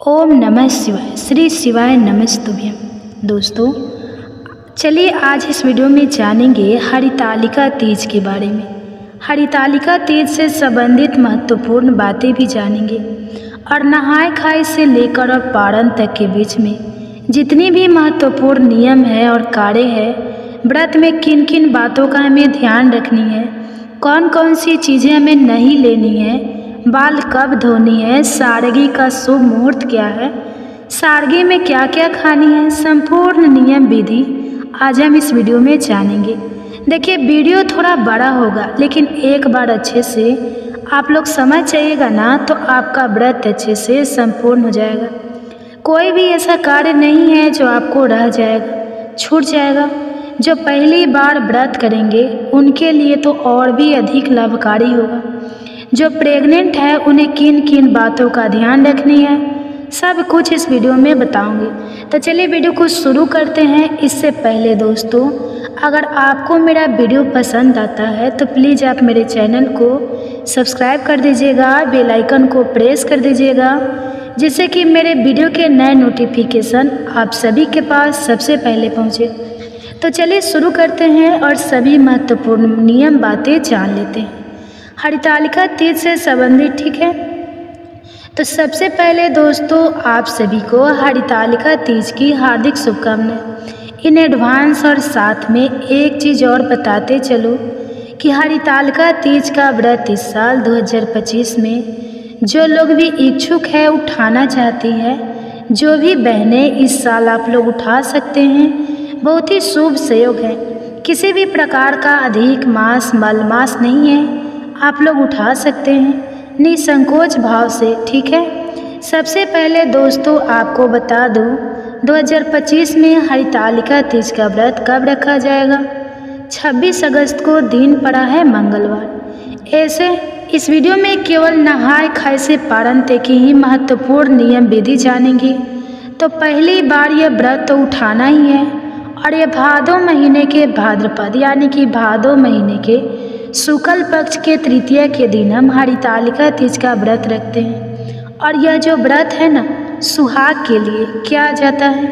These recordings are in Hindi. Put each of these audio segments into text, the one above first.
ओम नमः शिवाय। श्री शिवाय नमस्तुभ्यं। दोस्तों, चलिए आज इस वीडियो में जानेंगे हरितालिका तीज के बारे में। हरितालिका तीज से संबंधित महत्वपूर्ण बातें भी जानेंगे और नहाय खाए से लेकर और पारण तक के बीच में जितनी भी महत्वपूर्ण नियम है और कार्य है, व्रत में किन किन बातों का हमें ध्यान रखनी है, कौन कौन सी चीज़ें हमें नहीं लेनी है, बाल कब धोनी है, सारगी का शुभ मुहूर्त क्या है, सारगी में क्या क्या खानी है, संपूर्ण नियम विधि आज हम इस वीडियो में जानेंगे। देखिए, वीडियो थोड़ा बड़ा होगा, लेकिन एक बार अच्छे से आप लोग समझ जाइएगा ना तो आपका व्रत अच्छे से संपूर्ण हो जाएगा। कोई भी ऐसा कार्य नहीं है जो आपको रह जाएगा, छूट जाएगा। जो पहली बार व्रत करेंगे उनके लिए तो और भी अधिक लाभकारी होगा। जो प्रेग्नेंट है उन्हें किन किन बातों का ध्यान रखनी है, सब कुछ इस वीडियो में बताऊंगी। तो चलिए वीडियो को शुरू करते हैं। इससे पहले दोस्तों, अगर आपको मेरा वीडियो पसंद आता है तो प्लीज़ आप मेरे चैनल को सब्सक्राइब कर दीजिएगा, बेल आइकन को प्रेस कर दीजिएगा, जिससे कि मेरे वीडियो के नए नोटिफिकेशन आप सभी के पास सबसे पहले पहुँचे। तो चलिए शुरू करते हैं और सभी महत्वपूर्ण नियम बातें जान लेते हैं हरितालिका तीज से संबंधित। ठीक है, तो सबसे पहले दोस्तों आप सभी को हरितालिका तीज की हार्दिक शुभकामनाएं इन एडवांस। और साथ में एक चीज़ और बताते चलो कि हरितालिका तीज का व्रत इस साल 2025 में जो लोग भी इच्छुक है उठाना चाहती है, जो भी बहनें इस साल आप लोग उठा सकते हैं, बहुत ही शुभ संयोग है। किसी भी प्रकार का अधिक मास मलमास नहीं है, आप लोग उठा सकते हैं निसंकोच भाव से। ठीक है, सबसे पहले दोस्तों आपको बता दूं 2025 में हरितालिका तीज का व्रत कब रखा जाएगा। 26 अगस्त को दिन पड़ा है मंगलवार। ऐसे इस वीडियो में केवल नहाय खाए से पारण तक की ही महत्वपूर्ण नियम विधि जानेंगे। तो पहली बार यह व्रत तो उठाना ही है और यह भादो महीने के भाद्रपद यानी कि भादो महीने के शुक्ल पक्ष के तृतीया के दिन हम हरितालिका तीज का व्रत रखते हैं। और यह जो व्रत है ना, सुहाग के लिए किया जाता है,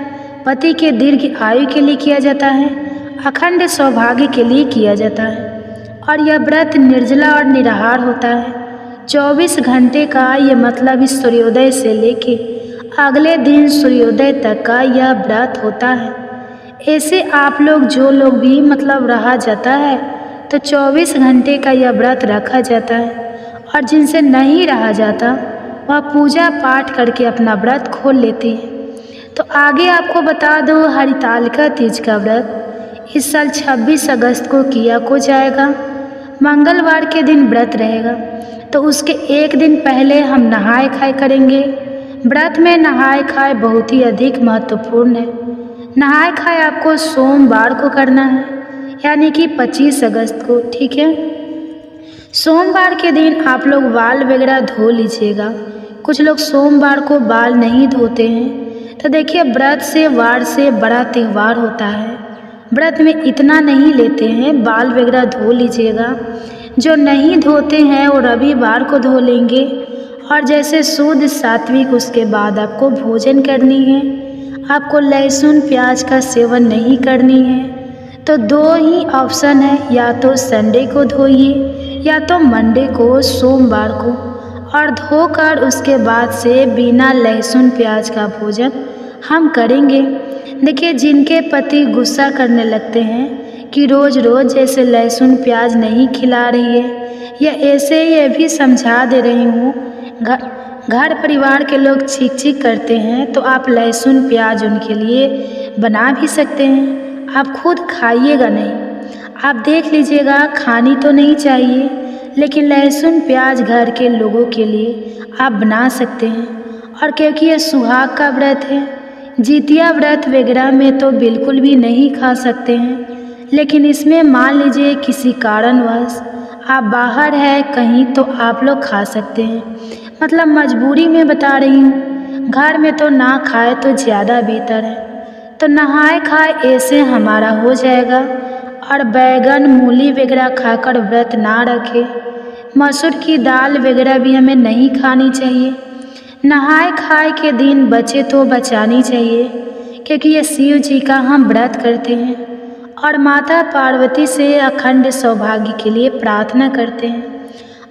पति के दीर्घ आयु के लिए किया जाता है, अखंड सौभाग्य के लिए किया जाता है। और यह व्रत निर्जला और निराहार होता है। 24 घंटे का ये मतलब इस सूर्योदय से लेके अगले दिन सूर्योदय तक का यह व्रत होता है। ऐसे आप लोग जो लोग भी मतलब रहा जाता है तो 24 घंटे का यह व्रत रखा जाता है। और जिनसे नहीं रहा जाता वह पूजा पाठ करके अपना व्रत खोल लेते हैं। तो आगे आपको बता दो हरितालिका तीज का व्रत इस साल 26 अगस्त को किया को जाएगा। मंगलवार के दिन व्रत रहेगा, तो उसके एक दिन पहले हम नहाय खाए करेंगे। व्रत में नहाय खाए बहुत ही अधिक महत्वपूर्ण है। नहाय खाए आपको सोमवार को करना है, यानी कि 25 अगस्त को। ठीक है, सोमवार के दिन आप लोग बाल वगैरह धो लीजिएगा। कुछ लोग सोमवार को बाल नहीं धोते हैं। तो देखिए, व्रत से वार से बड़ा त्यौहार होता है, व्रत में इतना नहीं लेते हैं, बाल वगैरह धो लीजिएगा। जो नहीं धोते हैं वो रविवार को धो लेंगे। और जैसे शुद्ध सात्विक उसके बाद आपको भोजन करनी है, आपको लहसुन प्याज का सेवन नहीं करनी है। तो दो ही ऑप्शन है, या तो संडे को धोइए या तो मंडे को, सोमवार को। और धोकर उसके बाद से बिना लहसुन प्याज का भोजन हम करेंगे। देखिए, जिनके पति गुस्सा करने लगते हैं कि रोज़ रोज़ जैसे लहसुन प्याज नहीं खिला रही है, या ऐसे ये भी समझा दे रही हूँ, घर परिवार के लोग चीख चीख करते हैं, तो आप लहसुन प्याज उनके लिए बना भी सकते हैं। आप खुद खाइएगा नहीं, आप देख लीजिएगा, खानी तो नहीं चाहिए, लेकिन लहसुन प्याज घर के लोगों के लिए आप बना सकते हैं। और क्योंकि ये सुहाग का व्रत है, जितिया व्रत वगैरह में तो बिल्कुल भी नहीं खा सकते हैं। लेकिन इसमें मान लीजिए किसी कारणवश आप बाहर है कहीं, तो आप लोग खा सकते हैं। मतलब मजबूरी में बता रही हूँ, घर में तो ना खाए तो ज़्यादा बेहतर है। तो नहाए खाए ऐसे हमारा हो जाएगा। और बैगन मूली वगैरह खाकर व्रत ना रखें। मसूर की दाल वगैरह भी हमें नहीं खानी चाहिए। नहाए खाए के दिन बचे तो बचानी चाहिए, क्योंकि ये शिव जी का हम व्रत करते हैं और माता पार्वती से अखंड सौभाग्य के लिए प्रार्थना करते हैं।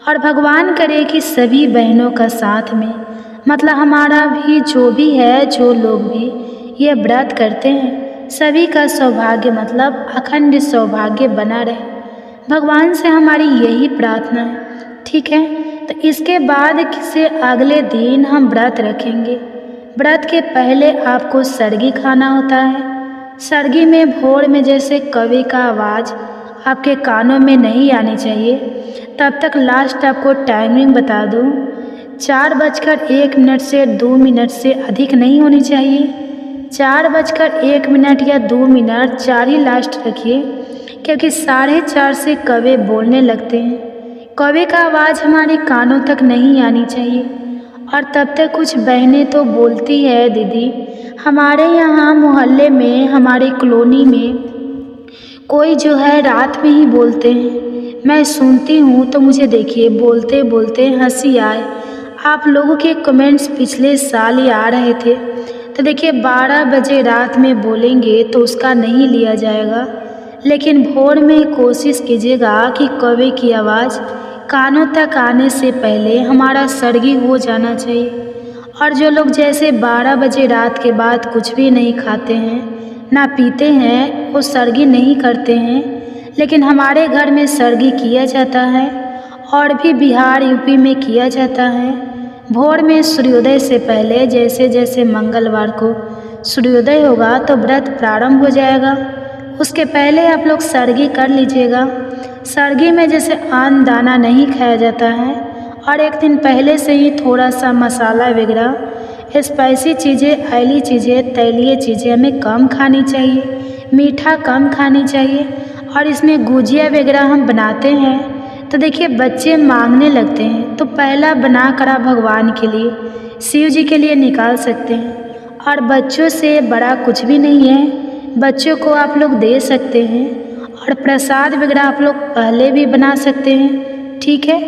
और भगवान करे कि सभी बहनों का साथ में, मतलब हमारा भी जो भी है, जो लोग भी ये व्रत करते हैं, सभी का सौभाग्य मतलब अखंड सौभाग्य बना रहे। भगवान से हमारी यही प्रार्थना है। ठीक है, तो इसके बाद से अगले दिन हम व्रत रखेंगे। व्रत के पहले आपको सरगी खाना होता है। सरगी में भोर में जैसे कौवे का आवाज़ आपके कानों में नहीं आनी चाहिए, तब तक लास्ट आपको टाइमिंग बता दूँ, 4:01 से 2 मिनट से अधिक नहीं होनी चाहिए। 4:01 या 2 मिनट 4 ही लास्ट रखिए, क्योंकि 4:30 से कौवे बोलने लगते हैं। कौवे का आवाज़ हमारे कानों तक नहीं आनी चाहिए। और तब तक कुछ बहनें तो बोलती है, दीदी हमारे यहाँ मोहल्ले में, हमारे कॉलोनी में कोई जो है रात में ही बोलते हैं। मैं सुनती हूँ तो मुझे देखिए बोलते बोलते हंसी आए। आप लोगों के कमेंट्स पिछले साल ही आ रहे थे, तो देखिए 12 बजे रात में बोलेंगे तो उसका नहीं लिया जाएगा, लेकिन भोर में कोशिश कीजिएगा कि कौवे की आवाज़ कानों तक आने से पहले हमारा सरगी हो जाना चाहिए। और जो लोग जैसे 12 बजे रात के बाद कुछ भी नहीं खाते हैं ना पीते हैं, वो सरगी नहीं करते हैं। लेकिन हमारे घर में सरगी किया जाता है और भी बिहार यूपी में किया जाता है। भोर में सूर्योदय से पहले, जैसे जैसे मंगलवार को सूर्योदय होगा तो व्रत प्रारंभ हो जाएगा। उसके पहले आप लोग सरगी कर लीजिएगा। सरगी में जैसे अन्न दाना नहीं खाया जाता है, और एक दिन पहले से ही थोड़ा सा मसाला वगैरह, स्पाइसी चीज़ें, ऑयली चीज़ें, तैलीय चीज़ें हमें कम खानी चाहिए, मीठा कम खानी चाहिए। और इसमें गुजिया वगैरह हम बनाते हैं तो देखिए बच्चे मांगने लगते हैं, तो पहला बना कर आप भगवान के लिए, शिव जी के लिए निकाल सकते हैं। और बच्चों से बड़ा कुछ भी नहीं है, बच्चों को आप लोग दे सकते हैं। और प्रसाद वगैरह आप लोग पहले भी बना सकते हैं। ठीक है,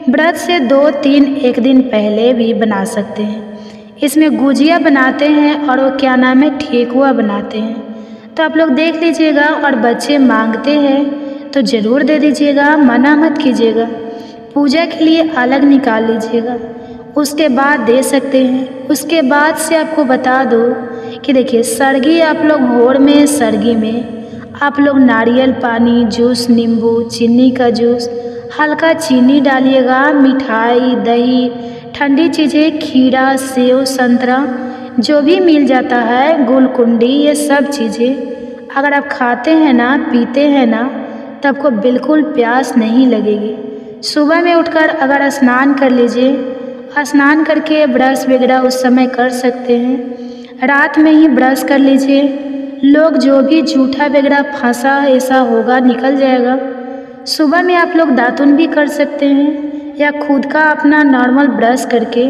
व्रत से 2-3 एक दिन पहले भी बना सकते हैं। इसमें गुजिया बनाते हैं और वो क्या नाम है, ठेकुआ बनाते हैं। तो आप लोग देख लीजिएगा, और बच्चे मांगते हैं तो ज़रूर दे दीजिएगा, मना मत कीजिएगा। पूजा के लिए अलग निकाल लीजिएगा, उसके बाद दे सकते हैं। उसके बाद से आपको बता दो कि देखिए सरगी आप लोग भोर में, सरगी में आप लोग नारियल पानी, जूस, नींबू, चीनी का जूस, हल्का चीनी डालिएगा, मिठाई, दही, ठंडी चीज़ें, खीरा, सेव, संतरा जो भी मिल जाता है, गुलकुंडी, ये सब चीज़ें अगर आप खाते हैं ना, पीते हैं ना, तब आपको बिल्कुल प्यास नहीं लगेगी। सुबह में उठकर अगर स्नान कर लीजिए, स्नान करके ब्रश वगैरह उस समय कर सकते हैं। रात में ही ब्रश कर लीजिए। लोग जो भी जूठा वगैरह फंसा ऐसा होगा निकल जाएगा। सुबह में आप लोग दातुन भी कर सकते हैं, या खुद का अपना नॉर्मल ब्रश करके,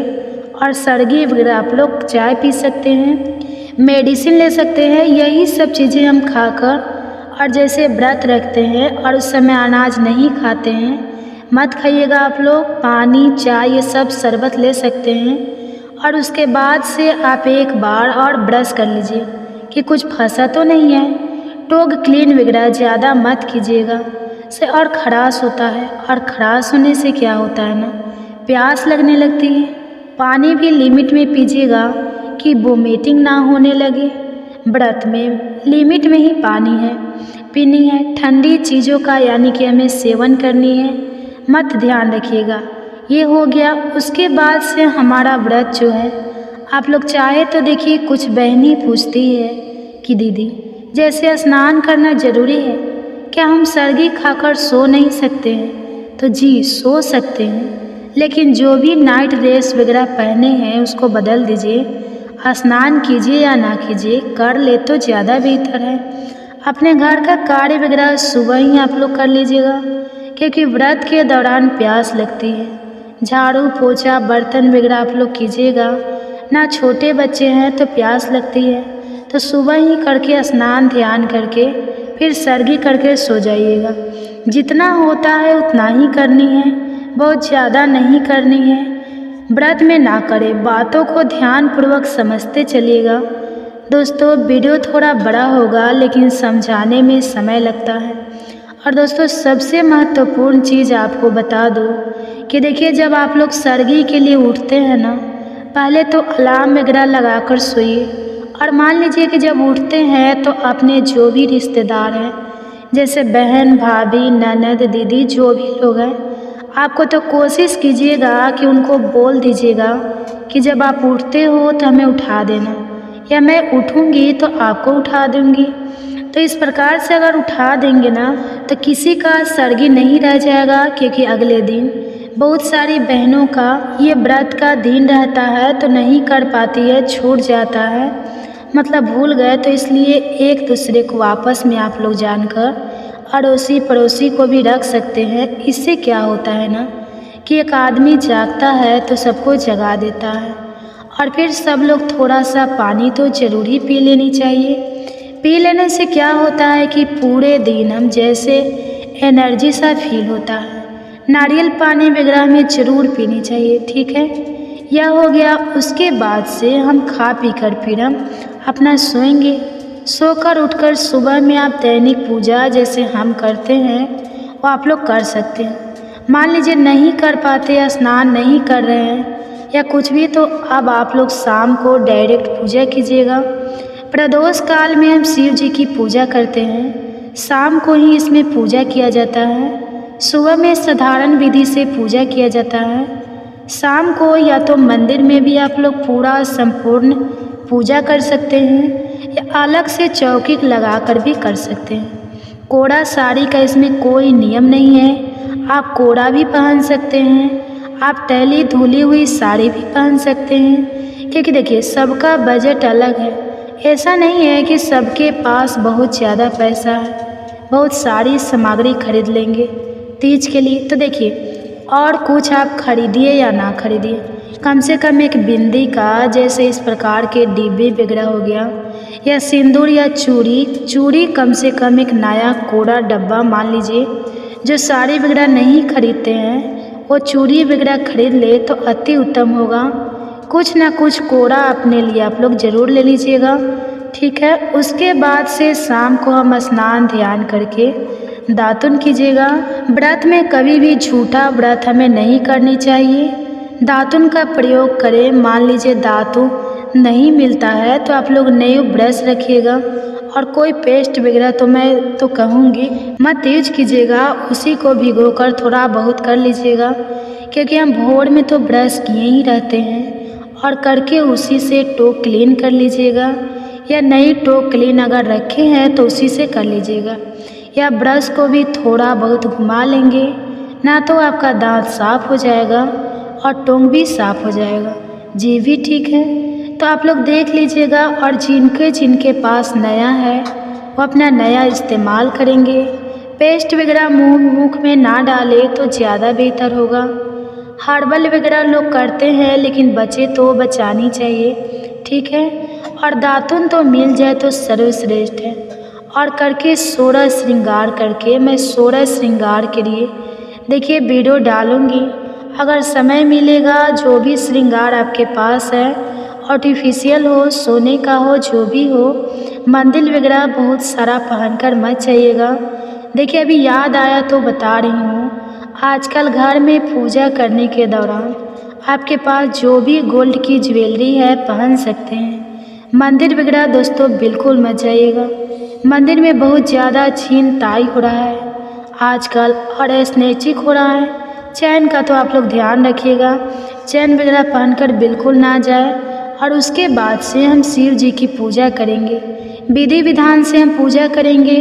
और सरगी वगैरह आप लोग चाय पी सकते हैं, मेडिसिन ले सकते हैं। यही सब चीज़ें हम खाकर, और जैसे व्रत रखते हैं और उस समय अनाज नहीं खाते हैं, मत खाइएगा आप लोग। पानी, चाय, ये सब शरबत ले सकते हैं। और उसके बाद से आप एक बार और ब्रश कर लीजिए कि कुछ फंसा तो नहीं है। टोग क्लीन वगैरह ज़्यादा मत कीजिएगा, से और खराश होता है, और खराश होने से क्या होता है ना, प्यास लगने लगती है। पानी भी लिमिट में पीजिएगा कि वोमिटिंग ना होने लगे। व्रत में लिमिट में ही पानी है पीनी है। ठंडी चीज़ों का यानी कि हमें सेवन करनी है मत, ध्यान रखिएगा। ये हो गया। उसके बाद से हमारा व्रत जो है, आप लोग चाहे तो देखिए, कुछ बहनें पूछती है कि दीदी जैसे स्नान करना ज़रूरी है, क्या हम सरगी खाकर सो नहीं सकते हैं? तो जी सो सकते हैं, लेकिन जो भी नाइट ड्रेस वगैरह पहने हैं उसको बदल दीजिए। स्नान कीजिए या ना कीजिए, कर ले तो ज़्यादा बेहतर है। अपने घर का कार्य वगैरह सुबह ही आप लोग कर लीजिएगा, क्योंकि व्रत के दौरान प्यास लगती है। झाड़ू पोछा बर्तन वगैरह आप लोग कीजिएगा ना। छोटे बच्चे हैं तो प्यास लगती है, तो सुबह ही करके स्नान ध्यान करके फिर सरगी करके सो जाइएगा। जितना होता है उतना ही करनी है, बहुत ज़्यादा नहीं करनी है। व्रत में ना करें, बातों को ध्यानपूर्वक समझते चलिएगा। दोस्तों वीडियो थोड़ा बड़ा होगा लेकिन समझाने में समय लगता है। और दोस्तों सबसे महत्वपूर्ण चीज़ आपको बता दूं कि देखिए, जब आप लोग सरगी के लिए उठते हैं ना, पहले तो अलार्म वगैरह लगा कर सोइए। और मान लीजिए कि जब उठते हैं तो अपने जो भी रिश्तेदार हैं, जैसे बहन, भाभी, ननद, दीदी, जो भी लोग हैं, आपको तो कोशिश कीजिएगा कि उनको बोल दीजिएगा कि जब आप उठते हो तो हमें उठा देना, या मैं उठूँगी तो आपको उठा दूँगी। तो इस प्रकार से अगर उठा देंगे ना तो किसी का सरगी नहीं रह जाएगा, क्योंकि अगले दिन बहुत सारी बहनों का ये व्रत का दिन रहता है तो नहीं कर पाती है, छूट जाता है, मतलब भूल गए। तो इसलिए एक दूसरे को आपस में आप लोग जानकर अड़ोसी पड़ोसी को भी रख सकते हैं। इससे क्या होता है ना कि एक आदमी जागता है तो सबको जगा देता है। और फिर सब लोग थोड़ा सा पानी तो ज़रूर ही पी लेनी चाहिए। पी लेने से क्या होता है कि पूरे दिन हम जैसे एनर्जी सा फील होता है। नारियल पानी वगैरह में ज़रूर पीनी चाहिए, ठीक है। यह हो गया। उसके बाद से हम खा पी कर फिर हम अपना सोएंगे। सोकर उठकर सुबह में आप दैनिक पूजा जैसे हम करते हैं वो आप लोग कर सकते हैं। मान लीजिए नहीं कर पाते या स्नान नहीं कर रहे हैं या कुछ भी, तो अब आप लोग शाम को डायरेक्ट पूजा कीजिएगा। प्रदोष काल में हम शिव जी की पूजा करते हैं, शाम को ही इसमें पूजा किया जाता है। सुबह में साधारण विधि से पूजा किया जाता है। शाम को या तो मंदिर में भी आप लोग पूरा संपूर्ण पूजा कर सकते हैं या अलग से चौकी लगा कर भी कर सकते हैं। कोड़ा साड़ी का इसमें कोई नियम नहीं है, आप कोड़ा भी पहन सकते हैं, आप तैली धुली हुई साड़ी भी पहन सकते हैं, क्योंकि देखिए सबका बजट अलग है। ऐसा नहीं है कि सबके पास बहुत ज़्यादा पैसा है, बहुत सारी सामग्री खरीद लेंगे तीज के लिए। तो देखिए, और कुछ आप खरीदिए या ना खरीदिए, कम से कम एक बिंदी का जैसे इस प्रकार के डिब्बे वगैरह हो गया, या सिंदूर या चूड़ी कम से कम एक नया कोड़ा डब्बा, मान लीजिए जो साड़ी वगैरह नहीं खरीदते हैं वो चूड़ी वगैरह खरीद ले तो अति उत्तम होगा। कुछ ना कुछ कोड़ा अपने लिए आप लोग ज़रूर ले लीजिएगा, ठीक है। उसके बाद से शाम को हम स्नान ध्यान करके दातुन कीजिएगा। व्रत में कभी भी झूठा व्रत हमें नहीं करनी चाहिए। दातुन का प्रयोग करें। मान लीजिए दातुन नहीं मिलता है तो आप लोग न्यू ब्रश रखिएगा, और कोई पेस्ट वगैरह तो मैं तो कहूँगी मत यूज कीजिएगा, उसी को भिगोकर थोड़ा बहुत कर लीजिएगा, क्योंकि हम भोर में तो ब्रश किए ही रहते हैं, और करके उसी से टोक क्लीन कर लीजिएगा, या नई टोक क्लीन अगर रखे हैं तो उसी से कर लीजिएगा, या ब्रश को भी थोड़ा बहुत घुमा लेंगे ना, तो आपका दांत साफ हो जाएगा और टोंग भी साफ हो जाएगा, जी भी ठीक है। तो आप लोग देख लीजिएगा, और जिनके पास नया है वो अपना नया इस्तेमाल करेंगे। पेस्ट वगैरह मुँह में ना डाले तो ज़्यादा बेहतर होगा। हर्बल वगैरह लोग करते हैं लेकिन बचे तो बचानी चाहिए, ठीक है। और दातुन तो मिल जाए तो सर्वश्रेष्ठ है। और करके 16 श्रृंगार करके मैं 16 श्रृंगार के लिए देखिए वीडियो डालूँगी। अगर समय मिलेगा, जो भी श्रृंगार आपके पास है, आर्टिफिशियल हो, सोने का हो, जो भी हो, मंदिर वगैरह बहुत सारा पहनकर मत जाइएगा। देखिए अभी याद आया तो बता रही हूँ, आजकल घर में पूजा करने के दौरान आपके पास जो भी गोल्ड की ज्वेलरी है पहन सकते हैं। मंदिर वगैरह दोस्तों बिल्कुल मत जाइएगा, मंदिर में बहुत ज़्यादा छीनताई हो रहा है आजकल, और स्नैचिंग हो रहा है। चैन का तो आप लोग ध्यान रखिएगा, चैन वगैरह पहनकर बिल्कुल ना जाए। और उसके बाद से हम शिव जी की पूजा करेंगे, विधि विधान से हम पूजा करेंगे।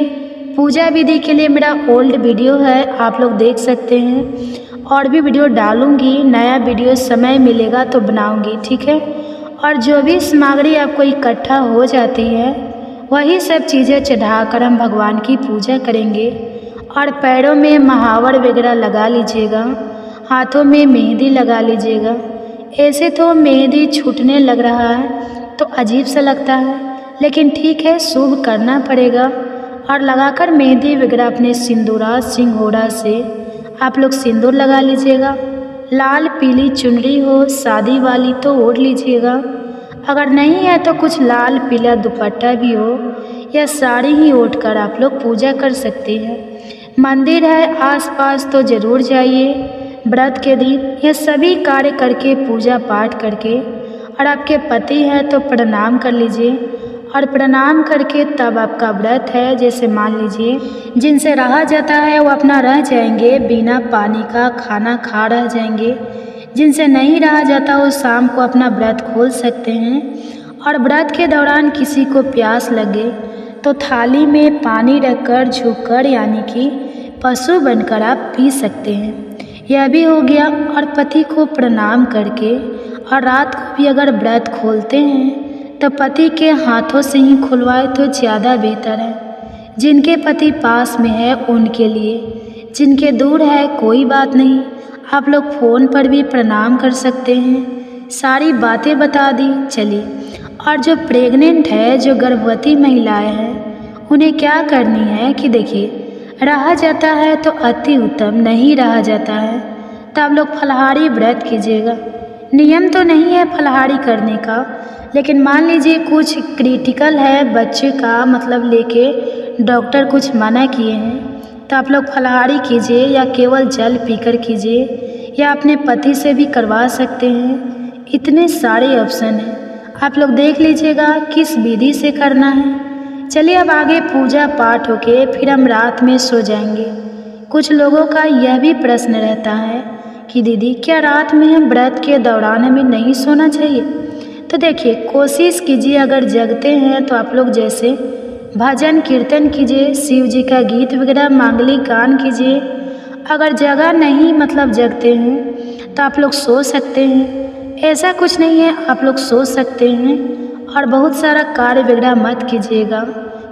पूजा विधि के लिए मेरा ओल्ड वीडियो है, आप लोग देख सकते हैं, और भी वीडियो डालूंगी, नया वीडियो समय मिलेगा तो बनाऊंगी, ठीक है। और जो भी सामग्री आपको इकट्ठा हो जाती है वही सब चीज़ें चढ़ाकर हम भगवान की पूजा करेंगे। और पैरों में महावर वगैरह लगा लीजिएगा, हाथों में मेहंदी लगा लीजिएगा। ऐसे तो मेहंदी छूटने लग रहा है तो अजीब सा लगता है, लेकिन ठीक है, शुभ करना पड़ेगा। और लगाकर मेहंदी वगैरह अपने सिंदूरा सिंगोड़ा से आप लोग सिंदूर लगा लीजिएगा। लाल पीली चुनरी हो शादी वाली तो ओढ़ लीजिएगा। अगर नहीं है तो कुछ लाल पीला दुपट्टा भी हो या साड़ी ही ओढ़कर आप लोग पूजा कर सकते हैं। मंदिर है आसपास तो ज़रूर जाइए। व्रत के दिन ये सभी कार्य करके पूजा पाठ करके और आपके पति हैं तो प्रणाम कर लीजिए। और प्रणाम करके तब आपका व्रत है, जैसे मान लीजिए जिनसे रहा जाता है वो अपना रह जाएंगे, बिना पानी का खाना खा रह जाएंगे। जिनसे नहीं रहा जाता वो शाम को अपना व्रत खोल सकते हैं। और व्रत के दौरान किसी को प्यास लगे तो थाली में पानी रखकर झुककर यानी कि पशु बनकर आप पी सकते हैं। यह भी हो गया। और पति को प्रणाम करके और रात को भी अगर व्रत खोलते हैं तो पति के हाथों से ही खुलवाए तो ज़्यादा बेहतर है। जिनके पति पास में है उनके लिए, जिनके दूर है कोई बात नहीं, आप लोग फ़ोन पर भी प्रणाम कर सकते हैं। सारी बातें बता दी। चलिए, और जो प्रेग्नेंट है, जो गर्भवती महिलाएं हैं, उन्हें क्या करनी है कि देखिए, रहा जाता है तो अति उत्तम, नहीं रहा जाता है तो आप लोग फलाहारी व्रत कीजिएगा। नियम तो नहीं है फलाहारी करने का, लेकिन मान लीजिए कुछ क्रिटिकल है बच्चे का, मतलब लेके डॉक्टर कुछ मना किए हैं तो आप लोग फलाहारी कीजिए या केवल जल पीकर कीजिए या अपने पति से भी करवा सकते हैं। इतने सारे ऑप्शन हैं, आप लोग देख लीजिएगा किस विधि से करना है। चलिए अब आगे पूजा पाठ होके फिर हम रात में सो जाएंगे। कुछ लोगों का यह भी प्रश्न रहता है कि दीदी क्या रात में हम व्रत के दौरान हमें नहीं सोना चाहिए? तो देखिए, कोशिश कीजिए अगर जगते हैं तो आप लोग जैसे भजन कीर्तन कीजिए, शिव जी का गीत वगैरह मांगलिक गान कीजिए। अगर जगह नहीं मतलब जगते हैं तो आप लोग सो सकते हैं, ऐसा कुछ नहीं है, आप लोग सो सकते हैं। और बहुत सारा कार्य वगैरह मत कीजिएगा।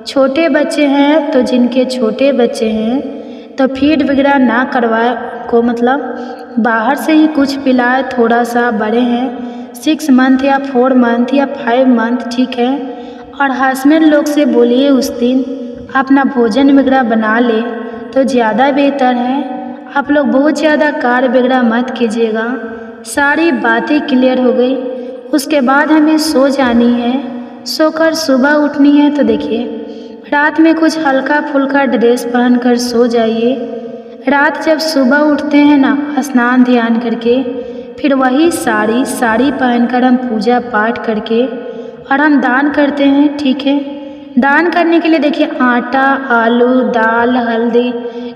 छोटे बच्चे हैं तो जिनके छोटे बच्चे हैं तो फीड वगैरह ना करवाए को, मतलब बाहर से ही कुछ पिलाए थोड़ा सा। बड़े हैं 6 मंथ या 4 मंथ या 5 मंथ, ठीक है। और हस्बैंड लोग से बोलिए उस दिन अपना भोजन वगैरह बना ले तो ज़्यादा बेहतर है। आप लोग बहुत ज़्यादा कार्य वगैरह मत कीजिएगा। सारी बातें क्लियर हो गई। उसके बाद हमें सो जानी है। सोकर सुबह उठनी है तो देखिए, रात में कुछ हल्का फुल्का ड्रेस पहनकर सो जाइए। रात जब सुबह उठते हैं ना, स्नान ध्यान करके फिर वही साड़ी पहनकर हम पूजा पाठ करके और हम दान करते हैं, ठीक है। दान करने के लिए देखिए आटा, आलू, दाल, हल्दी,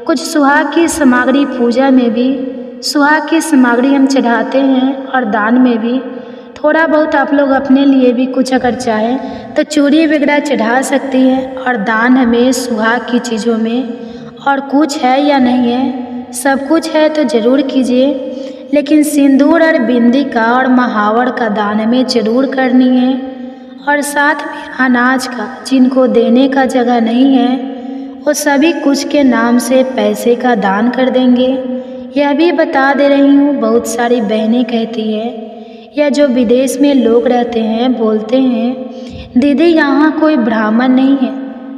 कुछ सुहाग की सामग्री, पूजा में भी सुहाग की सामग्री हम चढ़ाते हैं और दान में भी थोड़ा बहुत आप लोग अपने लिए भी कुछ अगर चाहें तो चूड़ी वगैरह चढ़ा सकती है। और दान हमें सुहाग की चीज़ों में और कुछ है या नहीं है, सब कुछ है तो ज़रूर कीजिए। लेकिन सिंदूर और बिंदी का और महावर का दान हमें ज़रूर करनी है। और साथ में अनाज का, जिनको देने का जगह नहीं है वो सभी कुछ के नाम से पैसे का दान कर देंगे। यह भी बता दे रही हूँ, बहुत सारी बहनें कहती है या जो विदेश में लोग रहते हैं बोलते हैं दीदी यहाँ कोई ब्राह्मण नहीं है,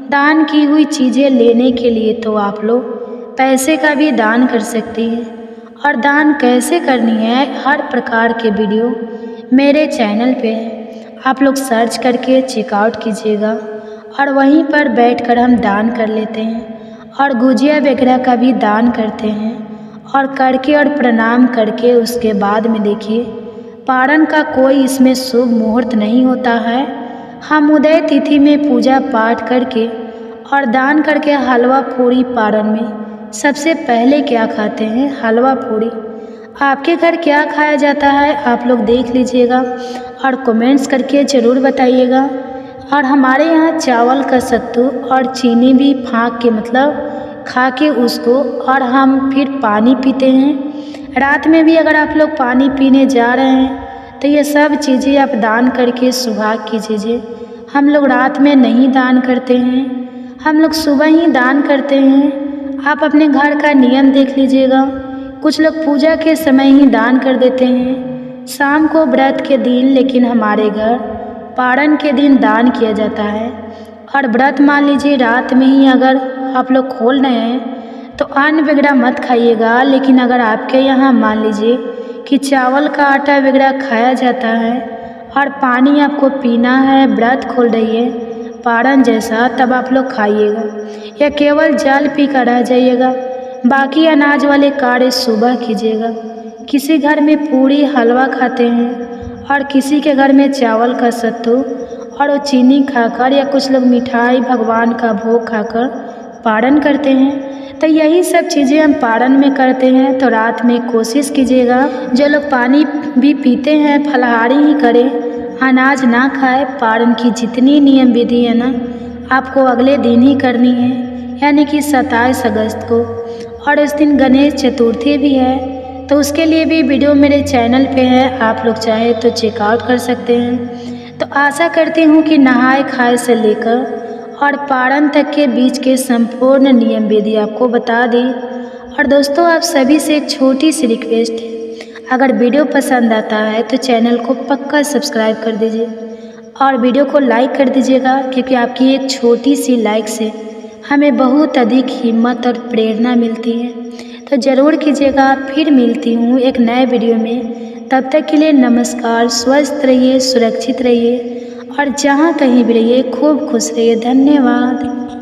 दान की हुई चीज़ें लेने के लिए तो आप लोग पैसे का भी दान कर सकती हैं। और दान कैसे करनी है, हर प्रकार के वीडियो मेरे चैनल पे है, आप लोग सर्च करके चेकआउट कीजिएगा। और वहीं पर बैठकर हम दान कर लेते हैं और गुजिया वगैरह का भी दान करते हैं। और करके और प्रणाम करके उसके बाद में देखिए, पारण का कोई इसमें शुभ मुहूर्त नहीं होता है। हम उदय तिथि में पूजा पाठ करके और दान करके हलवा पूड़ी पारण में सबसे पहले क्या खाते हैं, हलवा पूड़ी। आपके घर क्या खाया जाता है आप लोग देख लीजिएगा और कमेंट्स करके ज़रूर बताइएगा। और हमारे यहाँ चावल का सत्तू और चीनी भी फाँक के, मतलब खा के उसको, और हम फिर पानी पीते हैं। रात में भी अगर आप लोग पानी पीने जा रहे हैं तो ये सब चीज़ें आप दान करके सुहाग की चीज़ें, हम लोग रात में नहीं दान करते हैं, हम लोग सुबह ही दान करते हैं। आप अपने घर का नियम देख लीजिएगा। कुछ लोग पूजा के समय ही दान कर देते हैं, शाम को व्रत के दिन, लेकिन हमारे घर पारण के दिन दान किया जाता है। और व्रत मान लीजिए रात में ही अगर आप लोग खोल रहे हैं तो अन्न वगैरह मत खाइएगा। लेकिन अगर आपके यहाँ मान लीजिए कि चावल का आटा वगैरह खाया जाता है और पानी आपको पीना है, व्रत खोल रही है पारण जैसा, तब आप लोग खाइएगा या केवल जल पी कर रह जाइएगा। बाकी अनाज वाले कार्य सुबह कीजिएगा। किसी घर में पूड़ी हलवा खाते हैं और किसी के घर में चावल का सत्तू और वो चीनी खाकर या कुछ लोग मिठाई भगवान का भोग खाकर पारण करते हैं। तो यही सब चीज़ें हम पारण में करते हैं। तो रात में कोशिश कीजिएगा जो लोग पानी भी पीते हैं फलाहारी ही करें, अनाज ना खाए। पारण की जितनी नियम विधि है ना आपको अगले दिन ही करनी है, यानी कि 27 अगस्त को। और इस दिन गणेश चतुर्थी भी है, तो उसके लिए भी वीडियो मेरे चैनल पे है, आप लोग चाहे तो चेकआउट कर सकते हैं। तो आशा करती हूँ कि नहाए खाए से लेकर और पारण तक के बीच के संपूर्ण नियम विधि आपको बता दी। और दोस्तों आप सभी से एक छोटी सी रिक्वेस्ट है, अगर वीडियो पसंद आता है तो चैनल को पक्का सब्सक्राइब कर दीजिए और वीडियो को लाइक कर दीजिएगा, क्योंकि आपकी एक छोटी सी लाइक से हमें बहुत अधिक हिम्मत और प्रेरणा मिलती है। तो ज़रूर कीजिएगा। फिर मिलती हूँ एक नए वीडियो में, तब तक के लिए नमस्कार। स्वस्थ रहिए, सुरक्षित रहिए और जहाँ कहीं भी रहिए खूब खुश रहिए। धन्यवाद।